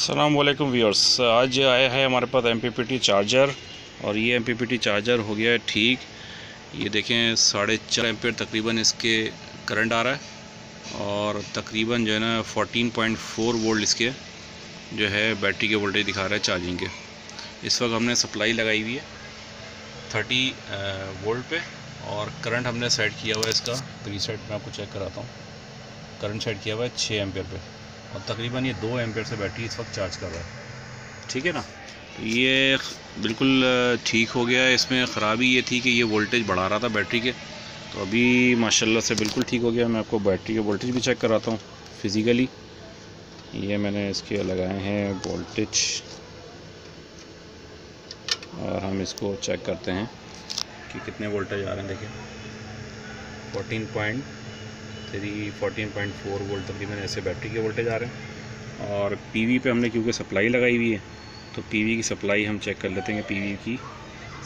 अस्सलाम वालेकुम व्यूअर्स, आज आया है हमारे पास MPPT चार्जर। और ये MPPT चार्जर हो गया है ठीक। ये देखें 4.5 एम्पेयर तकरीबन इसके करंट आ रहा है और तकरीबन जो है ना 14.4 वोल्ट इसके जो है बैटरी के वोल्टेज दिखा रहा है चार्जिंग के। इस वक्त हमने सप्लाई लगाई हुई है 30 वोल्ट पे और करंट हमने सेट किया हुआ है इसका प्रीसेट। मैं आपको चेक कराता हूँ। करंट सेट किया हुआ है 6 एम्पेयर पे और तकरीबन ये 2 एम्पेयर से बैटरी इस वक्त चार्ज कर रहा है। ठीक है ना, तो ये बिल्कुल ठीक हो गया है। इसमें ख़राबी ये थी कि ये वोल्टेज बढ़ा रहा था बैटरी के, तो अभी माशाल्लाह से बिल्कुल ठीक हो गया। मैं आपको बैटरी के वोल्टेज भी चेक कराता हूँ फिज़िकली। ये मैंने इसके लगाए हैं वोल्टेज और हम इसको चेक करते हैं कि कितने वोल्टेज आ रहे हैं। देखिए 14.4 वोल्ट तकरीबन ऐसे बैटरी के वोल्टेज आ रहे हैं। और पीवी पे हमने क्योंकि सप्लाई लगाई हुई है तो पीवी की सप्लाई हम चेक कर लेते हैं कि पीवी की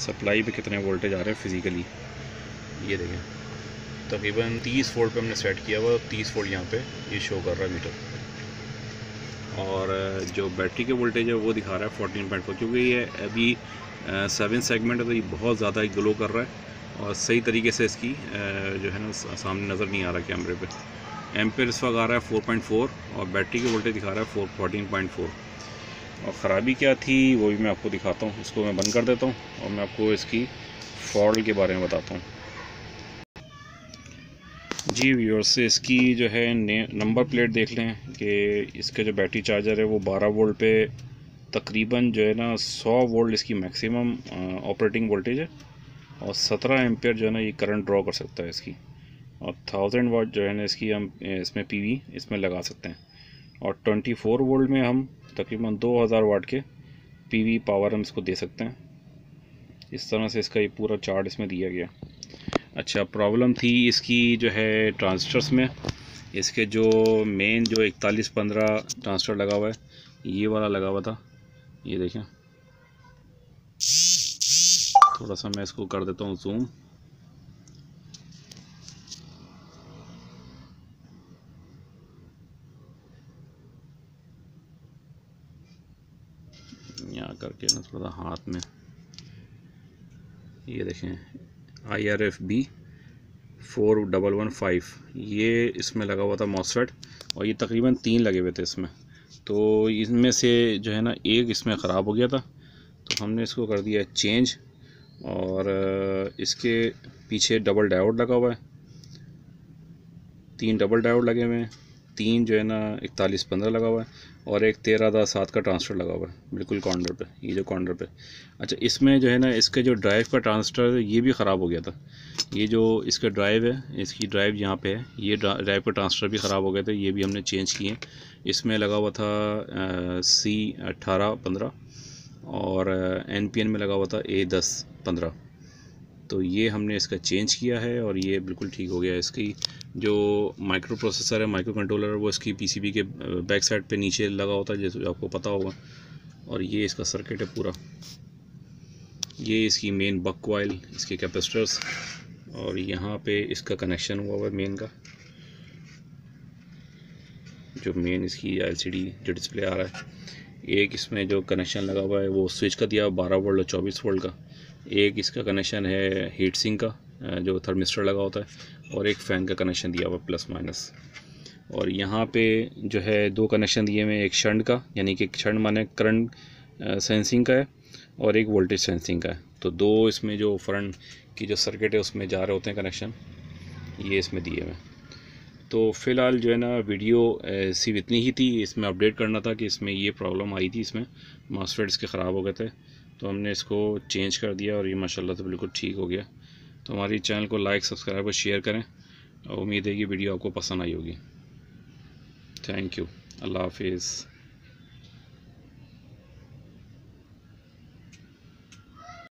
सप्लाई पे कितने वोल्टेज आ रहे हैं फिज़िकली। ये देखें तकरीबन 30 वोल्ट पे हमने सेट किया हुआ, 30 वोल्ट यहाँ पे ये शो कर रहा है मीटर। और जो बैटरी के वोल्टेज है वो दिखा रहा है 14.4, क्योंकि ये अभी 7 सेगमेंट है तो ये बहुत ज़्यादा ग्लो कर रहा है और सही तरीके से इसकी जो है ना सामने नज़र नहीं आ रहा कैमरे पे। एम्पेयर इस वक्त आ रहा है 4.4 और बैटरी के वोल्टेज दिखा रहा है 14.4। और ख़राबी क्या थी वो भी मैं आपको दिखाता हूँ। इसको मैं बंद कर देता हूँ और मैं आपको इसकी फॉल्ट के बारे में बताता हूँ। जी व्यूअर्स, इसकी जो है नंबर प्लेट देख लें कि इसका जो बैटरी चार्जर है वो 12 वोल्ट पे तकरीबन जो है ना 100 वोल्ट इसकी मैक्सिमम ऑपरेटिंग वोल्टेज है और 17 एम्पेयर जो है ना ये करंट ड्रॉ कर सकता है इसकी। और 1000 वाट जो है ना इसकी हम इसमें पीवी इसमें लगा सकते हैं। और 24 वोल्ट में हम तकरीबन 2000 वाट के पीवी पावर हम इसको दे सकते हैं। इस तरह से इसका ये पूरा चार्ट इसमें दिया गया। अच्छा, प्रॉब्लम थी इसकी जो है ट्रांजिस्टर्स में। इसके जो मेन जो 4115 ट्रांजिस्टर लगा हुआ है ये वाला लगा हुआ था। ये देखें, थोड़ा सा मैं इसको कर देता हूँ जूम। यहाँ करके ना थोड़ा सा हाथ में, ये देखें IRFB 4115 ये इसमें लगा हुआ था मॉसफेट और ये तकरीबन 3 लगे हुए थे इसमें। तो इनमें से जो है ना एक इसमें ख़राब हो गया था तो हमने इसको कर दिया चेंज। और इसके पीछे डबल डायोड लगा हुआ है, 3 डबल डायोड लगे हुए हैं, 3 जो है ना 4115 लगा हुआ है और एक 13/7 का ट्रांजिस्टर लगा हुआ है बिल्कुल कॉर्नर पे, ये जो कॉर्नर पे। अच्छा, इसमें जो है ना इसके जो ड्राइव का ट्रांजिस्टर है ये भी ख़राब हो गया था। ये जो इसका ड्राइव है, इसकी ड्राइव यहाँ पे है, ये ड्राइव का ट्रांजिस्टर भी ख़राब हो गया था। ये भी हमने चेंज किए। इसमें लगा हुआ था C1815 और NPN में लगा हुआ था A1015। तो ये हमने इसका चेंज किया है और ये बिल्कुल ठीक हो गया है। इसकी जो माइक्रो प्रोसेसर है, माइक्रो कंट्रोलर है, वो इसकी PCB के बैक साइड पे नीचे लगा होता है जैसे आपको पता होगा। और ये इसका सर्किट है पूरा। ये इसकी मेन बक कॉइल, इसके कैपेसिटर्स और यहाँ पे इसका कनेक्शन हुआ है मेन का। जो मेन इसकी LCD जो डिस्प्ले आ रहा है, एक इसमें जो कनेक्शन लगा हुआ है वो स्विच का दिया 12 वोल्ट और 24 वोल्ट का। एक इसका कनेक्शन है हीट सिंक का जो थर्मिस्टर लगा होता है और एक फ़ैन का कनेक्शन दिया हुआ प्लस माइनस। और यहाँ पे जो है 2 कनेक्शन दिए हुए, एक शंट का यानी कि शंट माने करंट सेंसिंग का है और एक वोल्टेज सेंसिंग का है। तो 2 इसमें जो फ्रंट की जो सर्किट है उसमें जा रहे होते हैं कनेक्शन, ये इसमें दिए हुए। तो फ़िलहाल जो है ना वीडियो सिर्फ इतनी ही थी। इसमें अपडेट करना था कि इसमें ये प्रॉब्लम आई थी, इसमें मॉसफेट्स के ख़राब हो गए थे तो हमने इसको चेंज कर दिया और ये माशाल्लाह से बिल्कुल ठीक हो गया। तो हमारी चैनल को लाइक, सब्सक्राइब और शेयर करें। उम्मीद है कि वीडियो आपको पसंद आई होगी। Thank you. अल्लाह हाफिज़।